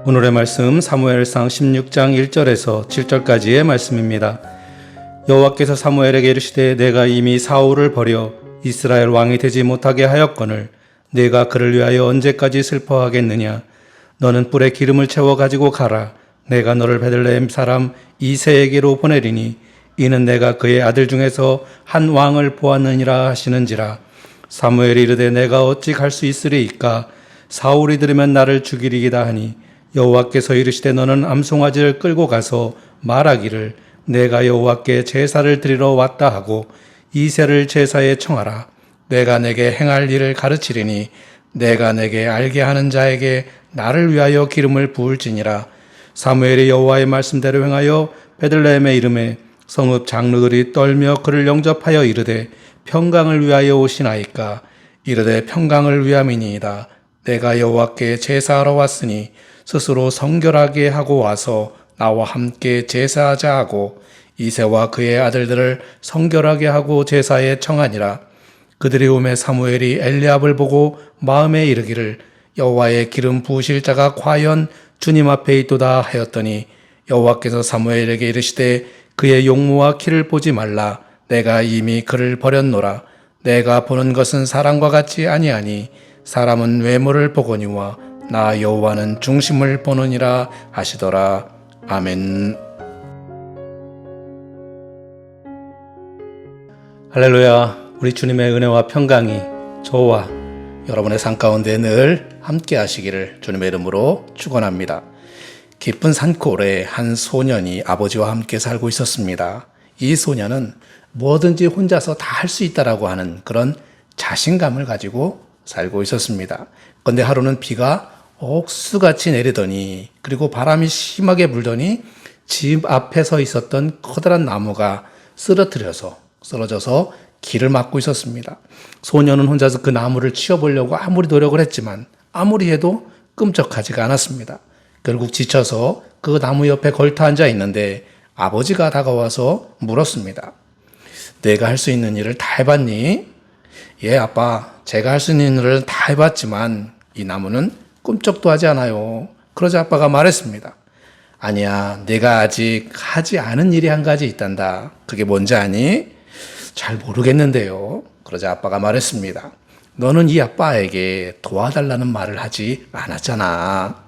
오늘의 말씀 사무엘상 16장 1절에서 7절까지의 말씀입니다. 여호와께서 사무엘에게 이르시되 내가 이미 사울을 버려 이스라엘 왕이 되지 못하게 하였거늘 내가 그를 위하여 언제까지 슬퍼하겠느냐. 너는 뿔에 기름을 채워 가지고 가라. 내가 너를 베들레헴 사람 이새에게로 보내리니 이는 내가 그의 아들 중에서 한 왕을 보았느니라 하시는지라. 사무엘이 이르되 내가 어찌 갈 수 있으리이까. 사울이 들으면 나를 죽이리이다 하니 여호와께서 이르시되 너는 암송아지를 끌고 가서 말하기를 내가 여호와께 제사를 드리러 왔다 하고 이새를 제사에 청하라. 내가 내게 행할 일을 가르치리니 내가 내게 알게 하는 자에게 나를 위하여 기름을 부을지니라. 사무엘이 여호와의 말씀대로 행하여 베들레헴에 이르매 성읍 장로들이 떨며 그를 영접하여 이르되 평강을 위하여 오시나이까. 이르되 평강을 위함이니이다. 내가 여호와께 제사하러 왔으니 스스로 성결하게 하고 와서 나와 함께 제사하자 하고 이새와 그의 아들들을 성결하게 하고 제사에 청하니라. 그들이 오매 사무엘이 엘리압을 보고 마음에 이르기를 여호와의 기름 부으실 자가 과연 주님 앞에 있도다 하였더니 여호와께서 사무엘에게 이르시되 그의 용모와 키를 보지 말라. 내가 이미 그를 버렸노라. 내가 보는 것은 사람과 같지 아니하니 사람은 외모를 보거니와 나 여호와는 중심을 보느니라 하시더라. 아멘. 할렐루야. 우리 주님의 은혜와 평강이 저와 여러분의 삶 가운데 늘 함께 하시기를 주님의 이름으로 축원합니다. 깊은 산골에 한 소년이 아버지와 함께 살고 있었습니다. 이 소년은 뭐든지 혼자서 다 할 수 있다라고 하는 그런 자신감을 가지고 살고 있었습니다. 그런데 하루는 비가 억수같이 내리더니 그리고 바람이 심하게 불더니 집 앞에 서 있었던 커다란 나무가 쓰러져서 길을 막고 있었습니다. 소년은 혼자서 그 나무를 치워보려고 아무리 노력을 했지만 아무리 해도 끔찍하지가 않았습니다. 결국 지쳐서 그 나무 옆에 걸터 앉아 있는데 아버지가 다가와서 물었습니다. 내가 할 수 있는 일을 다 해봤니? 예, 아빠. 제가 할 수 있는 일을 다 해봤지만 이 나무는 꿈쩍도 하지 않아요. 그러자 아빠가 말했습니다. 아니야, 내가 아직 하지 않은 일이 한 가지 있단다. 그게 뭔지 아니? 잘 모르겠는데요. 그러자 아빠가 말했습니다. 너는 이 아빠에게 도와달라는 말을 하지 않았잖아.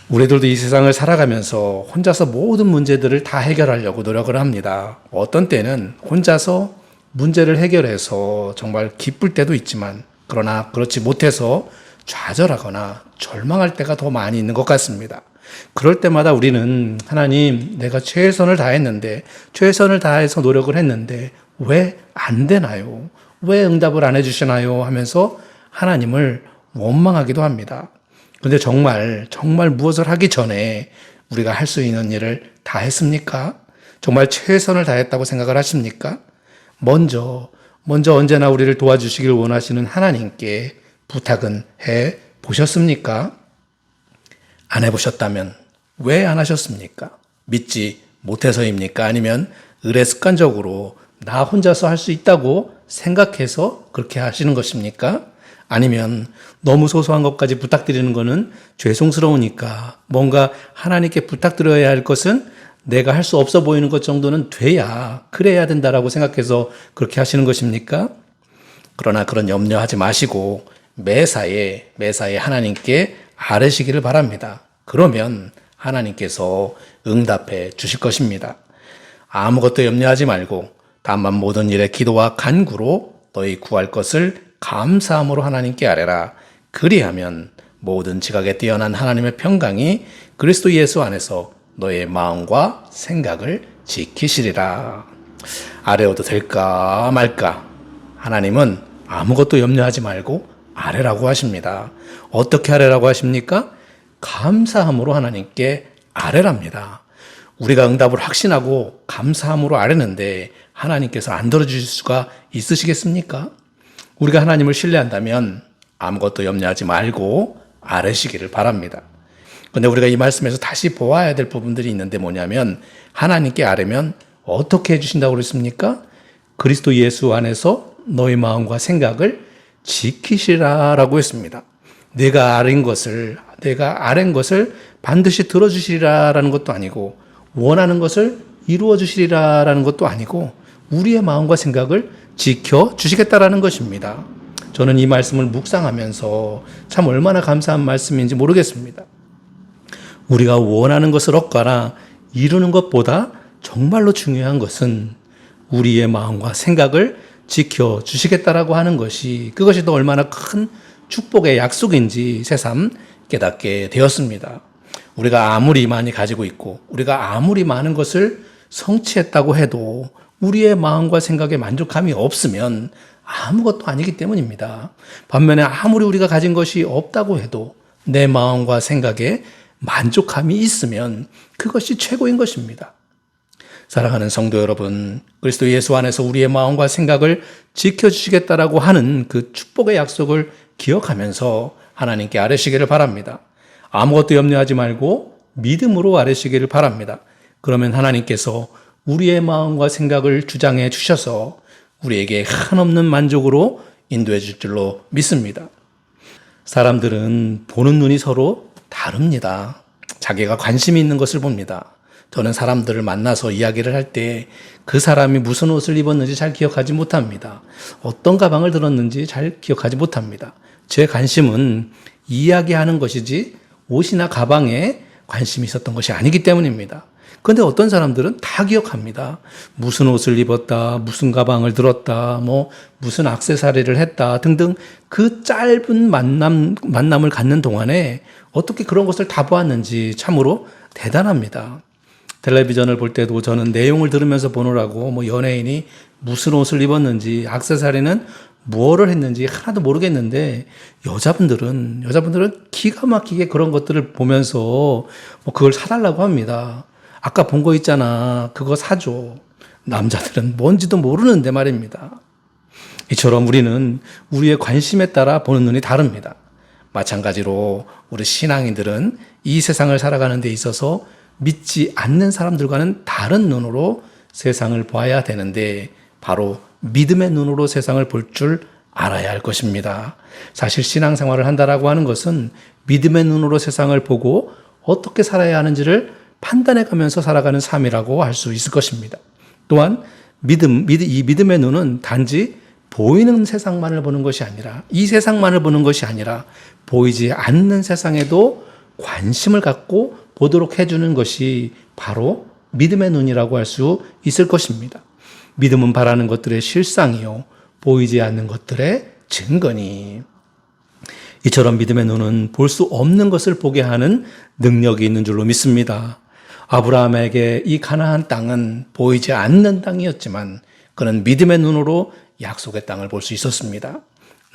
우리들도 이 세상을 살아가면서 혼자서 모든 문제들을 다 해결하려고 노력을 합니다. 어떤 때는 혼자서 문제를 해결해서 정말 기쁠 때도 있지만 그러나 그렇지 못해서 좌절하거나 절망할 때가 더 많이 있는 것 같습니다. 그럴 때마다 우리는 하나님, 내가 최선을 다했는데 최선을 다해서 노력을 했는데 왜 안 되나요? 왜 응답을 안 해주시나요? 하면서 하나님을 원망하기도 합니다. 그런데 정말 무엇을 하기 전에 우리가 할 수 있는 일을 다 했습니까? 정말 최선을 다했다고 생각을 하십니까? 먼저 언제나 우리를 도와주시길 원하시는 하나님께 부탁은 해 보셨습니까? 안 해보셨다면 왜 안 하셨습니까? 믿지 못해서입니까? 아니면 의례 습관적으로 나 혼자서 할 수 있다고 생각해서 그렇게 하시는 것입니까? 아니면 너무 소소한 것까지 부탁드리는 것은 죄송스러우니까 뭔가 하나님께 부탁드려야 할 것은 내가 할 수 없어 보이는 것 정도는 그래야 된다라고 생각해서 그렇게 하시는 것입니까? 그러나 그런 염려하지 마시고 매사에 하나님께 아뢰시기를 바랍니다. 그러면 하나님께서 응답해 주실 것입니다. 아무것도 염려하지 말고 다만 모든 일에 기도와 간구로 너희 구할 것을 감사함으로 하나님께 아뢰라. 그리하면 모든 지각에 뛰어난 하나님의 평강이 그리스도 예수 안에서 너의 마음과 생각을 지키시리라. 아뢰어도 될까 말까? 하나님은 아무것도 염려하지 말고 아뢰라고 하십니다. 어떻게 아뢰라고 하십니까? 감사함으로 하나님께 아뢰랍니다. 우리가 응답을 확신하고 감사함으로 아뢰는데 하나님께서 안 들어주실 수가 있으시겠습니까? 우리가 하나님을 신뢰한다면 아무것도 염려하지 말고 아뢰시기를 바랍니다. 그런데 우리가 이 말씀에서 다시 보아야 될 부분들이 있는데 뭐냐면 하나님께 아뢰면 어떻게 해주신다고 그랬습니까? 그리스도 예수 안에서 너의 마음과 생각을 지키시라라고 했습니다. 내가 아뢰는 것을 내가 아랜 것을 반드시 들어주시리라라는 것도 아니고 원하는 것을 이루어 주시리라라는 것도 아니고 우리의 마음과 생각을 지켜주시겠다라는 것입니다. 저는 이 말씀을 묵상하면서 참 얼마나 감사한 말씀인지 모르겠습니다. 우리가 원하는 것을 얻거나 이루는 것보다 정말로 중요한 것은 우리의 마음과 생각을 지켜주시겠다라고 하는 것이 그것이 또 얼마나 큰 축복의 약속인지 새삼 깨닫게 되었습니다. 우리가 아무리 많이 가지고 있고 우리가 아무리 많은 것을 성취했다고 해도 우리의 마음과 생각에 만족함이 없으면 아무것도 아니기 때문입니다. 반면에 아무리 우리가 가진 것이 없다고 해도 내 마음과 생각에 만족함이 있으면 그것이 최고인 것입니다. 사랑하는 성도 여러분, 그리스도 예수 안에서 우리의 마음과 생각을 지켜주시겠다라고 하는 그 축복의 약속을 기억하면서 하나님께 아뢰시기를 바랍니다. 아무것도 염려하지 말고 믿음으로 아뢰시기를 바랍니다. 그러면 하나님께서 우리의 마음과 생각을 주장해 주셔서 우리에게 한없는 만족으로 인도해 줄 줄로 믿습니다. 사람들은 보는 눈이 서로 다릅니다. 자기가 관심이 있는 것을 봅니다. 저는 사람들을 만나서 이야기를 할 때 그 사람이 무슨 옷을 입었는지 잘 기억하지 못합니다. 어떤 가방을 들었는지 잘 기억하지 못합니다. 제 관심은 이야기하는 것이지 옷이나 가방에 관심이 있었던 것이 아니기 때문입니다. 그런데 어떤 사람들은 다 기억합니다. 무슨 옷을 입었다, 무슨 가방을 들었다, 무슨 액세서리를 했다 등등 그 짧은 만남을 갖는 동안에 어떻게 그런 것을 다 보았는지 참으로 대단합니다. 텔레비전을 볼 때도 저는 내용을 들으면서 보느라고 연예인이 무슨 옷을 입었는지 액세서리는 무엇을 했는지 하나도 모르겠는데 여자분들은 기가 막히게 그런 것들을 보면서 그걸 사달라고 합니다. 아까 본 거 있잖아. 그거 사줘. 남자들은 뭔지도 모르는데 말입니다. 이처럼 우리는 우리의 관심에 따라 보는 눈이 다릅니다. 마찬가지로 우리 신앙인들은 이 세상을 살아가는 데 있어서 믿지 않는 사람들과는 다른 눈으로 세상을 봐야 되는데 바로 믿음의 눈으로 세상을 볼 줄 알아야 할 것입니다. 사실 신앙생활을 한다라고 하는 것은 믿음의 눈으로 세상을 보고 어떻게 살아야 하는지를 판단해 가면서 살아가는 삶이라고 할 수 있을 것입니다. 또한 이 믿음의 눈은 단지 보이는 세상만을 보는 것이 아니라 이 세상만을 보는 것이 아니라 보이지 않는 세상에도 관심을 갖고 보도록 해주는 것이 바로 믿음의 눈이라고 할 수 있을 것입니다. 믿음은 바라는 것들의 실상이요 보이지 않는 것들의 증거니. 이처럼 믿음의 눈은 볼 수 없는 것을 보게 하는 능력이 있는 줄로 믿습니다. 아브라함에게 이 가나안 땅은 보이지 않는 땅이었지만 그는 믿음의 눈으로 약속의 땅을 볼 수 있었습니다.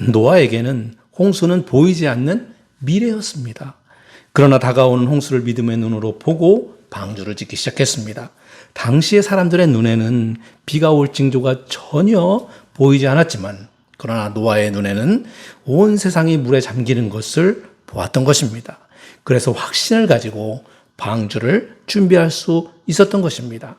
노아에게는 홍수는 보이지 않는 미래였습니다. 그러나 다가오는 홍수를 믿음의 눈으로 보고 방주를 짓기 시작했습니다. 당시의 사람들의 눈에는 비가 올 징조가 전혀 보이지 않았지만 그러나 노아의 눈에는 온 세상이 물에 잠기는 것을 보았던 것입니다. 그래서 확신을 가지고 방주를 준비할 수 있었던 것입니다.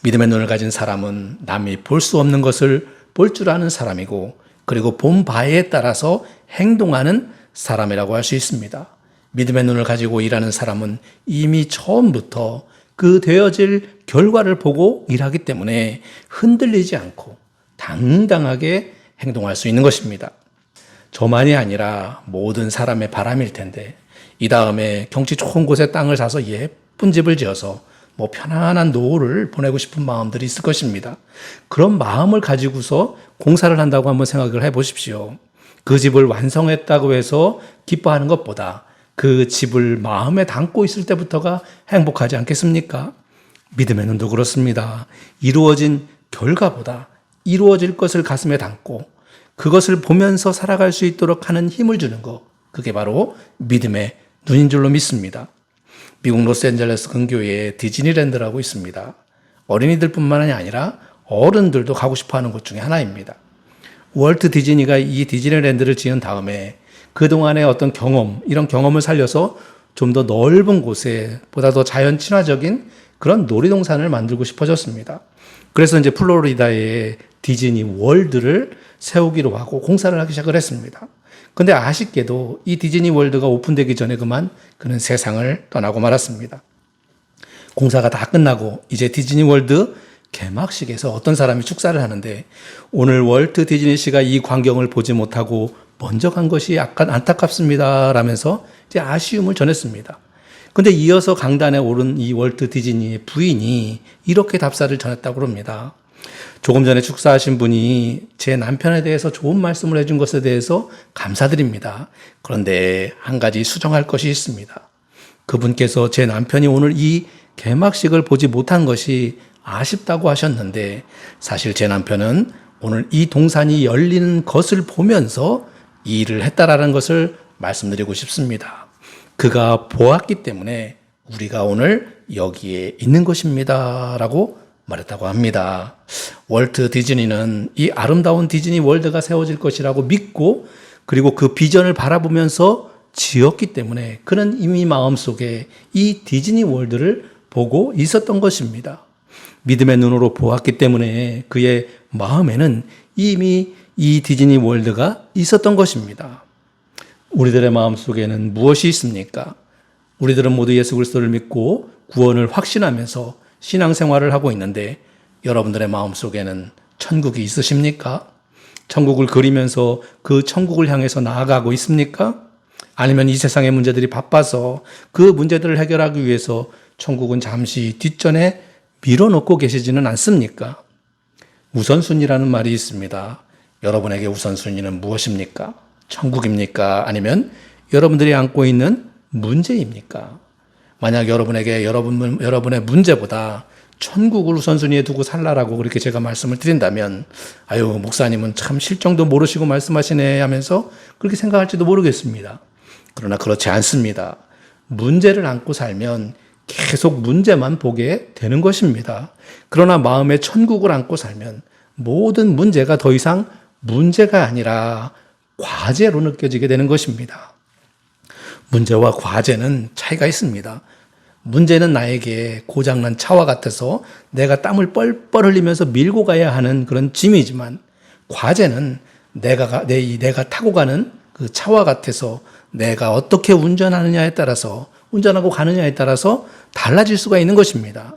믿음의 눈을 가진 사람은 남이 볼 수 없는 것을 볼 줄 아는 사람이고 그리고 본 바에 따라서 행동하는 사람이라고 할 수 있습니다. 믿음의 눈을 가지고 일하는 사람은 이미 처음부터 그 되어질 결과를 보고 일하기 때문에 흔들리지 않고 당당하게 행동할 수 있는 것입니다. 저만이 아니라 모든 사람의 바람일 텐데 이 다음에 경치 좋은 곳에 땅을 사서 예쁜 집을 지어서 편안한 노후를 보내고 싶은 마음들이 있을 것입니다. 그런 마음을 가지고서 공사를 한다고 한번 생각을 해보십시오. 그 집을 완성했다고 해서 기뻐하는 것보다 그 집을 마음에 담고 있을 때부터가 행복하지 않겠습니까? 믿음의 눈도 그렇습니다. 이루어진 결과보다 이루어질 것을 가슴에 담고 그것을 보면서 살아갈 수 있도록 하는 힘을 주는 것, 그게 바로 믿음의 눈인 줄로 믿습니다. 미국 로스앤젤레스 근교에 디즈니랜드라고 있습니다. 어린이들뿐만이 아니라 어른들도 가고 싶어하는 곳 중에 하나입니다. 월트 디즈니가 이 디즈니랜드를 지은 다음에 그동안의 어떤 이런 경험을 살려서 좀 더 넓은 곳에 보다 더 자연 친화적인 그런 놀이동산을 만들고 싶어졌습니다. 그래서 플로리다에 디즈니 월드를 세우기로 하고 공사를 하기 시작을 했습니다. 근데 아쉽게도 이 디즈니 월드가 오픈되기 전에 그만 그는 세상을 떠나고 말았습니다. 공사가 다 끝나고 이제 디즈니 월드 개막식에서 어떤 사람이 축사를 하는데 오늘 월트 디즈니시가 이 광경을 보지 못하고 먼저 간 것이 약간 안타깝습니다 라면서 이제 아쉬움을 전했습니다. 근데 이어서 강단에 오른 이 월트 디즈니의 부인이 이렇게 답사를 전했다고 합니다. 조금 전에 축사하신 분이 제 남편에 대해서 좋은 말씀을 해준 것에 대해서 감사드립니다. 그런데 한 가지 수정할 것이 있습니다. 그분께서 제 남편이 오늘 이 개막식을 보지 못한 것이 아쉽다고 하셨는데 사실 제 남편은 오늘 이 동산이 열리는 것을 보면서 이 일을 했다라는 것을 말씀드리고 싶습니다. 그가 보았기 때문에 우리가 오늘 여기에 있는 것입니다. 라고 말했다고 합니다. 월트 디즈니는 이 아름다운 디즈니 월드가 세워질 것이라고 믿고 그리고 그 비전을 바라보면서 지었기 때문에 그는 이미 마음속에 이 디즈니 월드를 보고 있었던 것입니다. 믿음의 눈으로 보았기 때문에 그의 마음에는 이미 이 디즈니 월드가 있었던 것입니다. 우리들의 마음속에는 무엇이 있습니까? 우리들은 모두 예수 그리스도를 믿고 구원을 확신하면서 신앙생활을 하고 있는데 여러분들의 마음속에는 천국이 있으십니까? 천국을 그리면서 그 천국을 향해서 나아가고 있습니까? 아니면 이 세상의 문제들이 바빠서 그 문제들을 해결하기 위해서 천국은 잠시 뒷전에 밀어놓고 계시지는 않습니까? 우선순위라는 말이 있습니다. 여러분에게 우선순위는 무엇입니까? 천국입니까? 아니면 여러분들이 안고 있는 문제입니까? 만약 여러분에게 여러분의 문제보다 천국을 우선순위에 두고 살라라고 그렇게 제가 말씀을 드린다면 아유 목사님은 참 실정도 모르시고 말씀하시네 하면서 그렇게 생각할지도 모르겠습니다. 그러나 그렇지 않습니다. 문제를 안고 살면 계속 문제만 보게 되는 것입니다. 그러나 마음에 천국을 안고 살면 모든 문제가 더 이상 문제가 아니라 과제로 느껴지게 되는 것입니다. 문제와 과제는 차이가 있습니다. 문제는 나에게 고장난 차와 같아서 내가 땀을 뻘뻘 흘리면서 밀고 가야 하는 그런 짐이지만 과제는 내가 타고 가는 그 차와 같아서 내가 어떻게 운전하느냐에 따라서 운전하고 가느냐에 따라서 달라질 수가 있는 것입니다.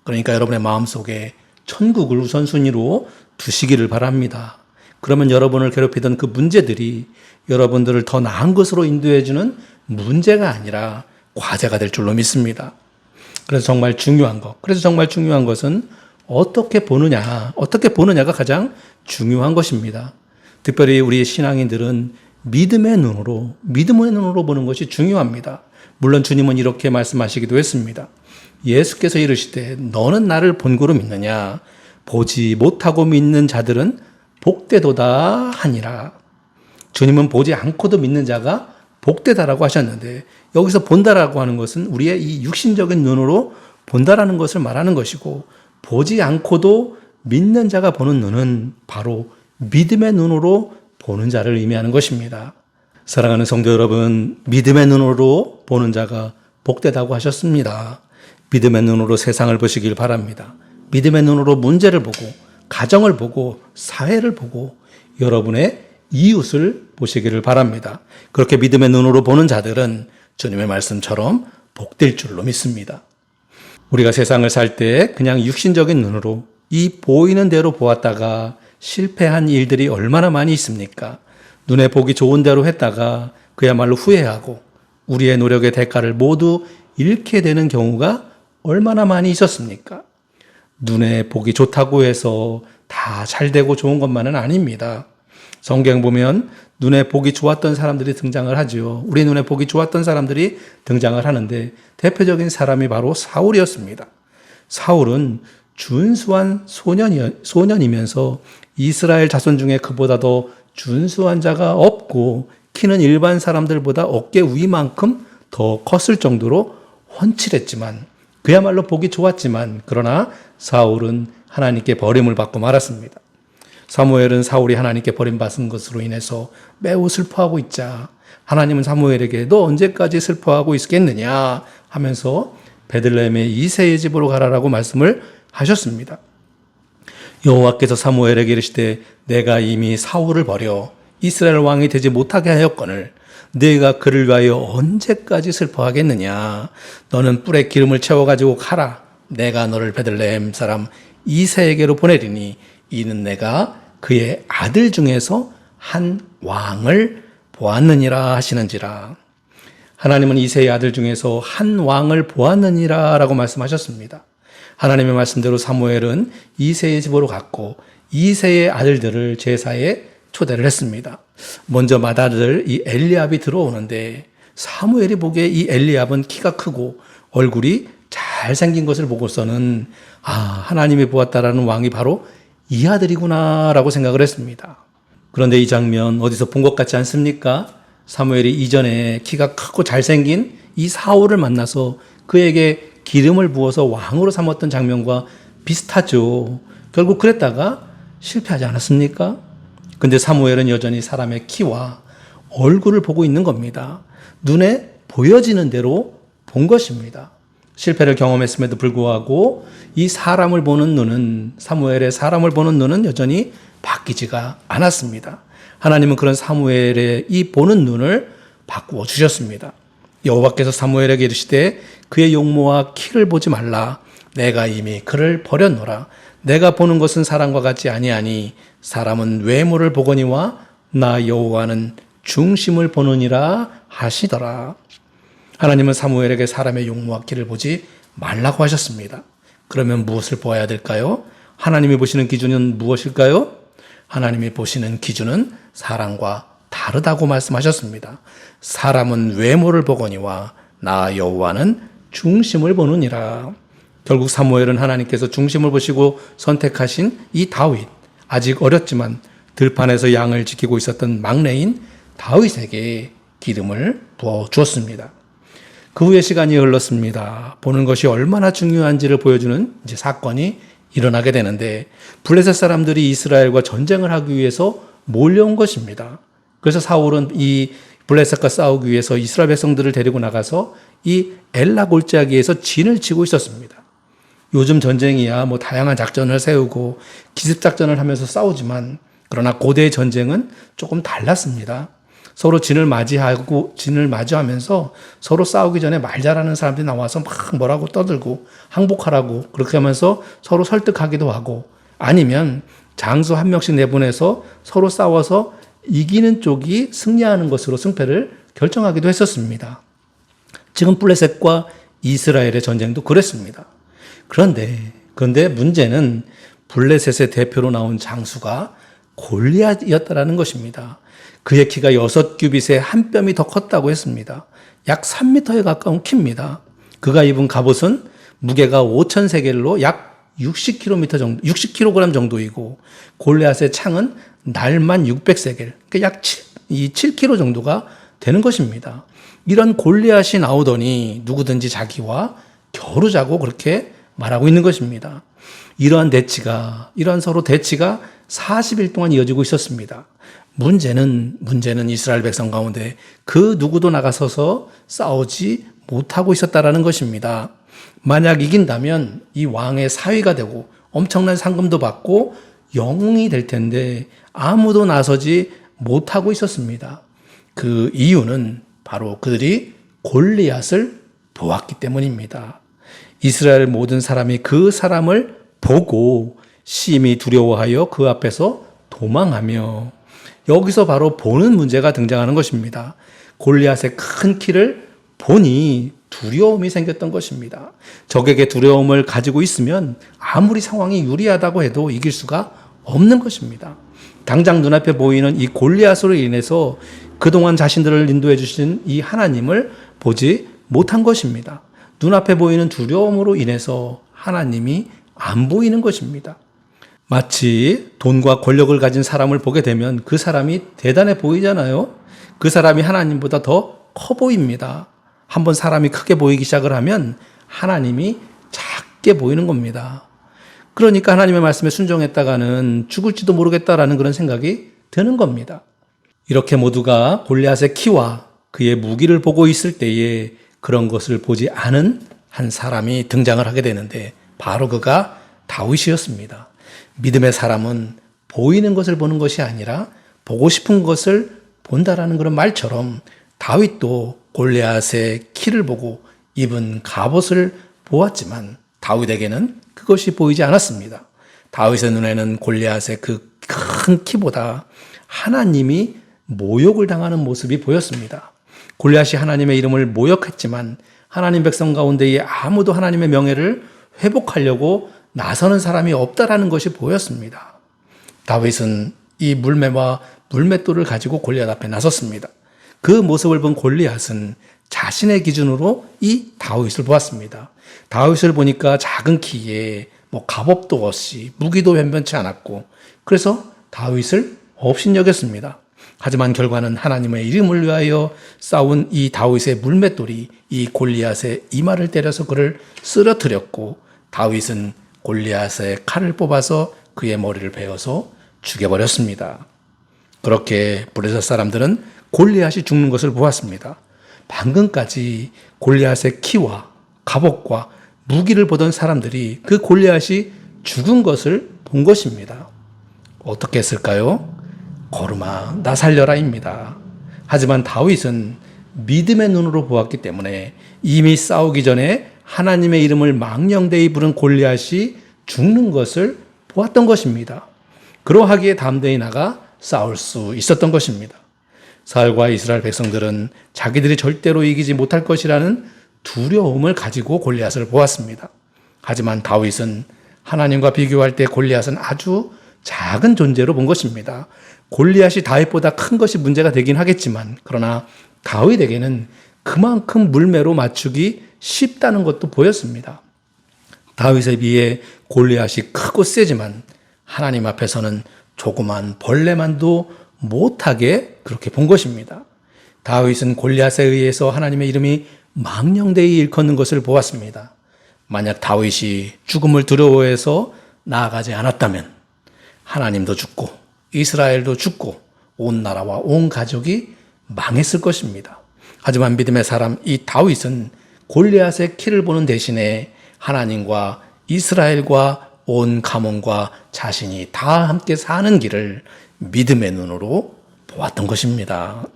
그러니까 여러분의 마음속에 천국을 우선순위로 두시기를 바랍니다. 그러면 여러분을 괴롭히던 그 문제들이 여러분들을 더 나은 것으로 인도해주는 문제가 아니라 과제가 될 줄로 믿습니다. 그래서 정말 중요한 것은 어떻게 보느냐가 가장 중요한 것입니다. 특별히 우리 신앙인들은 믿음의 눈으로 보는 것이 중요합니다. 물론 주님은 이렇게 말씀하시기도 했습니다. 예수께서 이르시되 너는 나를 본고로 믿느냐? 보지 못하고 믿는 자들은 복되도다 하니라. 주님은 보지 않고도 믿는 자가 복되다라고 하셨는데 여기서 본다라고 하는 것은 우리의 이 육신적인 눈으로 본다라는 것을 말하는 것이고 보지 않고도 믿는 자가 보는 눈은 바로 믿음의 눈으로 보는 자를 의미하는 것입니다. 사랑하는 성도 여러분, 믿음의 눈으로 보는 자가 복되다고 하셨습니다. 믿음의 눈으로 세상을 보시길 바랍니다. 믿음의 눈으로 문제를 보고 가정을 보고 사회를 보고 여러분의 이웃을 보시기를 바랍니다. 그렇게 믿음의 눈으로 보는 자들은 주님의 말씀처럼 복될 줄로 믿습니다. 우리가 세상을 살 때 그냥 육신적인 눈으로 이 보이는 대로 보았다가 실패한 일들이 얼마나 많이 있습니까? 눈에 보기 좋은 대로 했다가 그야말로 후회하고 우리의 노력의 대가를 모두 잃게 되는 경우가 얼마나 많이 있었습니까? 눈에 보기 좋다고 해서 다 잘되고 좋은 것만은 아닙니다. 성경 보면 눈에 보기 좋았던 사람들이 등장을 하죠. 우리 눈에 보기 좋았던 사람들이 등장을 하는데 대표적인 사람이 바로 사울이었습니다. 사울은 준수한 소년이면서 이스라엘 자손 중에 그보다 더 준수한 자가 없고 키는 일반 사람들보다 어깨 위만큼 더 컸을 정도로 훤칠했지만 그야말로 보기 좋았지만 그러나 사울은 하나님께 버림을 받고 말았습니다. 사무엘은 사울이 하나님께 버림받은 것으로 인해서 매우 슬퍼하고 있자 하나님은 사무엘에게 너 언제까지 슬퍼하고 있겠느냐 하면서 베들레헴의 이새의 집으로 가라라고 말씀을 하셨습니다. 여호와께서 사무엘에게 이르시되 내가 이미 사울을 버려 이스라엘 왕이 되지 못하게 하였거늘 네가 그를 위하여 언제까지 슬퍼하겠느냐. 너는 뿔에 기름을 채워가지고 가라. 내가 너를 베들레헴 사람 이새에게로 보내리니 이는 내가 그의 아들 중에서 한 왕을 보았느니라 하시는지라. 하나님은 이새의 아들 중에서 한 왕을 보았느니라 라고 말씀하셨습니다. 하나님의 말씀대로 사무엘은 이새의 집으로 갔고 이새의 아들들을 제사에 초대를 했습니다. 먼저 맏아들 이 엘리압이 들어오는데 사무엘이 보기에 이 엘리압은 키가 크고 얼굴이 잘생긴 것을 보고서는 하나님이 보았다라는 왕이 바로 이 아들이구나 라고 생각을 했습니다. 그런데 이 장면 어디서 본 것 같지 않습니까? 사무엘이 이전에 키가 크고 잘생긴 이 사울을 만나서 그에게 기름을 부어서 왕으로 삼았던 장면과 비슷하죠. 결국 그랬다가 실패하지 않았습니까? 근데 사무엘은 여전히 사람의 키와 얼굴을 보고 있는 겁니다. 눈에 보여지는 대로 본 것입니다. 실패를 경험했음에도 불구하고 이 사람을 보는 눈은, 사무엘의 사람을 보는 눈은 여전히 바뀌지가 않았습니다. 하나님은 그런 사무엘의 이 보는 눈을 바꾸어 주셨습니다. 여호와께서 사무엘에게 이르시되 그의 용모와 키를 보지 말라. 내가 이미 그를 버렸노라. 내가 보는 것은 사람과 같지 아니하니 사람은 외모를 보거니와 나 여호와는 중심을 보느니라 하시더라. 하나님은 사무엘에게 사람의 용모와 키를 보지 말라고 하셨습니다. 그러면 무엇을 보아야 될까요? 하나님이 보시는 기준은 무엇일까요? 하나님이 보시는 기준은 사람과 다르다고 말씀하셨습니다. 사람은 외모를 보거니와 나 여호와는 중심을 보느니라. 결국 사무엘은 하나님께서 중심을 보시고 선택하신 이 다윗, 아직 어렸지만 들판에서 양을 지키고 있었던 막내인 다윗에게 기름을 부어 주었습니다. 그 후에 시간이 흘렀습니다. 보는 것이 얼마나 중요한지를 보여주는 이제 사건이 일어나게 되는데 블레셋 사람들이 이스라엘과 전쟁을 하기 위해서 몰려온 것입니다. 그래서 사울은 이 블레셋과 싸우기 위해서 이스라엘 백성들을 데리고 나가서 이 엘라 골짜기에서 진을 치고 있었습니다. 요즘 전쟁이야 뭐 다양한 작전을 세우고 기습작전을 하면서 싸우지만 그러나 고대의 전쟁은 조금 달랐습니다. 서로 진을 맞이하면서 서로 싸우기 전에 말 잘하는 사람들이 나와서 막 뭐라고 떠들고 항복하라고 그렇게 하면서 서로 설득하기도 하고 아니면 장수 한 명씩 내보내서 서로 싸워서 이기는 쪽이 승리하는 것으로 승패를 결정하기도 했었습니다. 지금 블레셋과 이스라엘의 전쟁도 그랬습니다. 그런데 문제는 블레셋의 대표로 나온 장수가 골리앗이었다라는 것입니다. 그의 키가 6규빗에 한 뼘이 더 컸다고 했습니다. 약 3m에 가까운 키입니다. 그가 입은 갑옷은 무게가 5,000세겔로 약 60kg 정도이고 골리앗의 창은 날만 600세겔, 그러니까 약 7kg 정도가 되는 것입니다. 이런 골리앗이 나오더니 누구든지 자기와 겨루자고 그렇게 말하고 있는 것입니다. 이러한 서로 대치가 40일 동안 이어지고 있었습니다. 문제는 이스라엘 백성 가운데 그 누구도 나가서서 싸우지 못하고 있었다라는 것입니다. 만약 이긴다면 이 왕의 사위가 되고 엄청난 상금도 받고 영웅이 될 텐데 아무도 나서지 못하고 있었습니다. 그 이유는 바로 그들이 골리앗을 보았기 때문입니다. 이스라엘 모든 사람이 그 사람을 보고 심히 두려워하여 그 앞에서 도망하며 여기서 바로 보는 문제가 등장하는 것입니다. 골리앗의 큰 키를 보니 두려움이 생겼던 것입니다. 적에게 두려움을 가지고 있으면 아무리 상황이 유리하다고 해도 이길 수가 없는 것입니다. 당장 눈앞에 보이는 이 골리앗으로 인해서 그동안 자신들을 인도해 주신 이 하나님을 보지 못한 것입니다. 눈앞에 보이는 두려움으로 인해서 하나님이 안 보이는 것입니다. 마치 돈과 권력을 가진 사람을 보게 되면 그 사람이 대단해 보이잖아요. 그 사람이 하나님보다 더 커 보입니다. 한번 사람이 크게 보이기 시작을 하면 하나님이 작게 보이는 겁니다. 그러니까 하나님의 말씀에 순종했다가는 죽을지도 모르겠다라는 그런 생각이 드는 겁니다. 이렇게 모두가 골리앗의 키와 그의 무기를 보고 있을 때에 그런 것을 보지 않은 한 사람이 등장을 하게 되는데 바로 그가 다윗이었습니다. 믿음의 사람은 보이는 것을 보는 것이 아니라 보고 싶은 것을 본다라는 그런 말처럼 다윗도 골리앗의 키를 보고 입은 갑옷을 보았지만 다윗에게는 그것이 보이지 않았습니다. 다윗의 눈에는 골리앗의 그 큰 키보다 하나님이 모욕을 당하는 모습이 보였습니다. 골리앗이 하나님의 이름을 모욕했지만 하나님 백성 가운데에 아무도 하나님의 명예를 회복하려고 나서는 사람이 없다라는 것이 보였습니다. 다윗은 이 물매와 물맷돌을 가지고 골리앗 앞에 나섰습니다. 그 모습을 본 골리앗은 자신의 기준으로 이 다윗을 보았습니다. 다윗을 보니까 작은 키에 갑옷도 없이 무기도 변변치 않았고 그래서 다윗을 업신여겼습니다. 하지만 결과는 하나님의 이름을 위하여 싸운 이 다윗의 물맷돌이 이 골리앗의 이마를 때려서 그를 쓰러뜨렸고 다윗은 골리앗의 칼을 뽑아서 그의 머리를 베어서 죽여버렸습니다. 그렇게 블레셋 사람들은 골리앗이 죽는 것을 보았습니다. 방금까지 골리앗의 키와 갑옷과 무기를 보던 사람들이 그 골리앗이 죽은 것을 본 것입니다. 어떻게 했을까요? 거름아 나 살려라입니다. 하지만 다윗은 믿음의 눈으로 보았기 때문에 이미 싸우기 전에 하나님의 이름을 망령되이 부른 골리앗이 죽는 것을 보았던 것입니다. 그러하기에 담대히 나가 싸울 수 있었던 것입니다. 사울과 이스라엘 백성들은 자기들이 절대로 이기지 못할 것이라는 두려움을 가지고 골리앗을 보았습니다. 하지만 다윗은 하나님과 비교할 때 골리앗은 아주 작은 존재로 본 것입니다. 골리앗이 다윗보다 큰 것이 문제가 되긴 하겠지만 그러나 다윗에게는 그만큼 물매로 맞추기 쉽다는 것도 보였습니다. 다윗에 비해 골리앗이 크고 세지만 하나님 앞에서는 조그만 벌레만도 못하게 그렇게 본 것입니다. 다윗은 골리앗에 의해서 하나님의 이름이 망령되이 일컫는 것을 보았습니다. 만약 다윗이 죽음을 두려워해서 나아가지 않았다면 하나님도 죽고 이스라엘도 죽고 온 나라와 온 가족이 망했을 것입니다. 하지만 믿음의 사람 이 다윗은 골리앗의 키를 보는 대신에 하나님과 이스라엘과 온 가문과 자신이 다 함께 사는 길을 믿음의 눈으로 보았던 것입니다.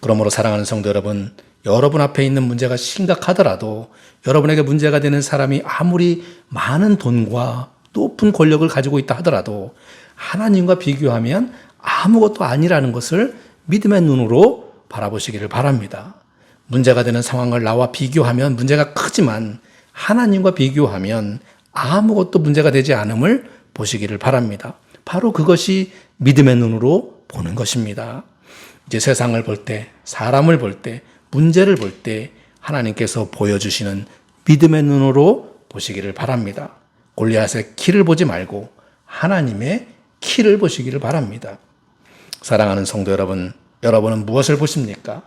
그러므로 사랑하는 성도 여러분, 여러분 앞에 있는 문제가 심각하더라도 여러분에게 문제가 되는 사람이 아무리 많은 돈과 높은 권력을 가지고 있다 하더라도 하나님과 비교하면 아무것도 아니라는 것을 믿음의 눈으로 바라보시기를 바랍니다. 문제가 되는 상황을 나와 비교하면 문제가 크지만 하나님과 비교하면 아무것도 문제가 되지 않음을 보시기를 바랍니다. 바로 그것이 믿음의 눈으로 보는 것입니다. 이제 세상을 볼 때, 사람을 볼 때, 문제를 볼 때 하나님께서 보여주시는 믿음의 눈으로 보시기를 바랍니다. 골리앗의 키를 보지 말고 하나님의 키를 보시기를 바랍니다. 사랑하는 성도 여러분, 여러분은 무엇을 보십니까?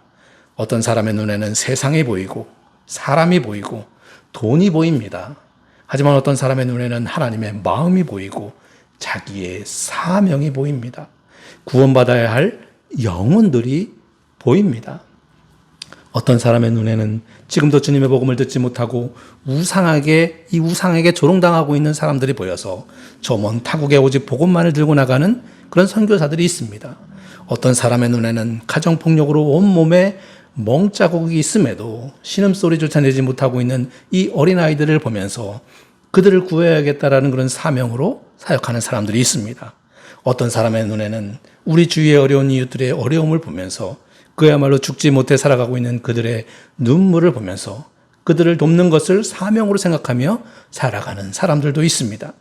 어떤 사람의 눈에는 세상이 보이고 사람이 보이고 돈이 보입니다. 하지만 어떤 사람의 눈에는 하나님의 마음이 보이고 자기의 사명이 보입니다. 구원받아야 할 영혼들이 보입니다. 어떤 사람의 눈에는 지금도 주님의 복음을 듣지 못하고 우상에게 조롱당하고 있는 사람들이 보여서 저 먼 타국에 오직 복음만을 들고 나가는 그런 선교사들이 있습니다. 어떤 사람의 눈에는 가정폭력으로 온몸에 멍자국이 있음에도 신음소리조차 내지 못하고 있는 이 어린아이들을 보면서 그들을 구해야겠다라는 그런 사명으로 사역하는 사람들이 있습니다. 어떤 사람의 눈에는 우리 주위의 어려운 이웃들의 어려움을 보면서 그야말로 죽지 못해 살아가고 있는 그들의 눈물을 보면서 그들을 돕는 것을 사명으로 생각하며 살아가는 사람들도 있습니다.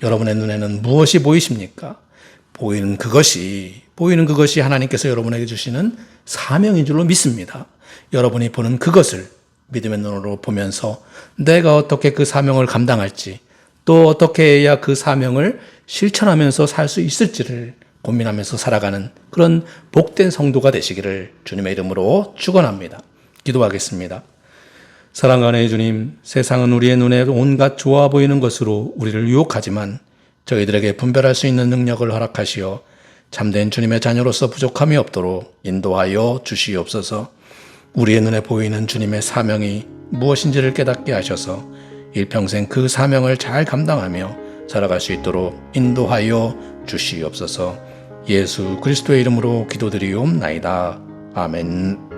여러분의 눈에는 무엇이 보이십니까? 보이는 그것이 하나님께서 여러분에게 주시는 사명인 줄로 믿습니다. 여러분이 보는 그것을 믿음의 눈으로 보면서 내가 어떻게 그 사명을 감당할지 또 어떻게 해야 그 사명을 실천하면서 살 수 있을지를 고민하면서 살아가는 그런 복된 성도가 되시기를 주님의 이름으로 축원합니다. 기도하겠습니다. 사랑하는 주님, 세상은 우리의 눈에 온갖 좋아 보이는 것으로 우리를 유혹하지만 저희들에게 분별할 수 있는 능력을 허락하시어 참된 주님의 자녀로서 부족함이 없도록 인도하여 주시옵소서. 우리의 눈에 보이는 주님의 사명이 무엇인지를 깨닫게 하셔서 일평생 그 사명을 잘 감당하며 살아갈 수 있도록 인도하여 주시옵소서. 예수 그리스도의 이름으로 기도드리옵나이다. 아멘.